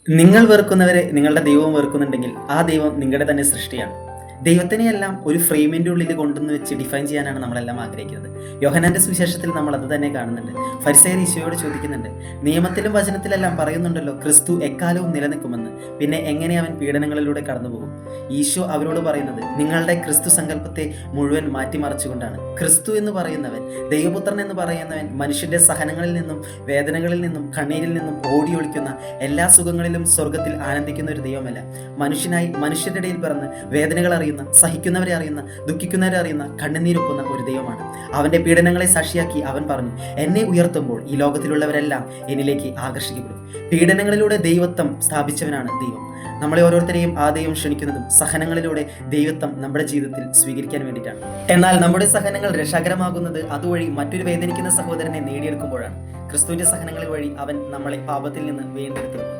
നിങ്ങൾ വെറുക്കുന്നവരെ നിങ്ങളുടെ ദൈവവും വെറുക്കുന്നുണ്ടെങ്കിൽ ആ ദൈവം നിങ്ങളുടെ തന്നെ സൃഷ്ടിയാണ്. ദൈവത്തിനെയെല്ലാം ഒരു ഫ്രെയിമിൻ്റെ ഉള്ളിൽ കൊണ്ടുവന്ന് വെച്ച് ഡിഫൈൻ ചെയ്യാനാണ് നമ്മളെല്ലാം ആഗ്രഹിക്കുന്നത്. യോഹന്നാന്റെ സുവിശേഷത്തിൽ നമ്മൾ അത് തന്നെ കാണുന്നുണ്ട്. ഫരിസേയർ ഈശോയോട് ചോദിക്കുന്നുണ്ട്, നിയമത്തിലും വചനത്തിലെല്ലാം പറയുന്നുണ്ടല്ലോ ക്രിസ്തു എക്കാലവും നിലനിൽക്കുമെന്ന്, പിന്നെ എങ്ങനെ അവൻ പീഡനങ്ങളിലൂടെ കടന്നുപോകും? ഈശോ അവരോട് പറയുന്നത് നിങ്ങളുടെ ക്രിസ്തു സങ്കല്പത്തെ മുഴുവൻ മാറ്റിമറിച്ചുകൊണ്ടാണ്. ക്രിസ്തു എന്ന് പറയുന്നവൻ, ദൈവപുത്രൻ എന്ന് പറയുന്നവൻ മനുഷ്യന്റെ സഹനങ്ങളിൽ നിന്നും വേദനകളിൽ നിന്നും കണ്ണീരിൽ നിന്നും ഓടി ഒളിക്കുന്ന എല്ലാ സുഖങ്ങളിലും സ്വർഗത്തിൽ ആനന്ദിക്കുന്ന ഒരു ദൈവമല്ല. മനുഷ്യനായി മനുഷ്യരുടെ ഇടയിൽ പിറന്ന് വേദനകൾ അറിയുന്ന, സഹിക്കുന്നവരെ അറിയുന്ന, ദുഃഖിക്കുന്നവരെ അറിയുന്ന, കണ്ണുനീരൊപ്പുന്ന ഒരു ദൈവമാണ്. അവന്റെ പീഡനങ്ങളെ സാക്ഷിയാക്കി അവൻ പറഞ്ഞു, എന്നെ ഉയർത്തുമ്പോൾ ഈ ലോകത്തിലുള്ളവരെല്ലാം എന്നിലേക്ക് ആകർഷിക്കപ്പെടും. പീഡനങ്ങളിലൂടെ ദൈവത്വം സ്ഥാപിച്ചവനാണ് ദൈവം. നമ്മളെ ഓരോരുത്തരെയും ആ ദൈവം ക്ഷണിക്കുന്നതും സഹനങ്ങളിലൂടെ ദൈവത്വം നമ്മുടെ ജീവിതത്തിൽ സ്വീകരിക്കാൻ വേണ്ടിയിട്ടാണ്. എന്നാൽ നമ്മുടെ സഹനങ്ങൾ രക്ഷാകരമാകുന്നത് അതുവഴി മറ്റൊരു വേദനിക്കുന്ന സഹോദരനെ നേടിയെടുക്കുമ്പോഴാണ്. ക്രിസ്തുവിന്റെ സഹനങ്ങൾ വഴി അവൻ നമ്മളെ പാപത്തിൽ നിന്ന് വീണ്ടെടുത്തെടുക്കും.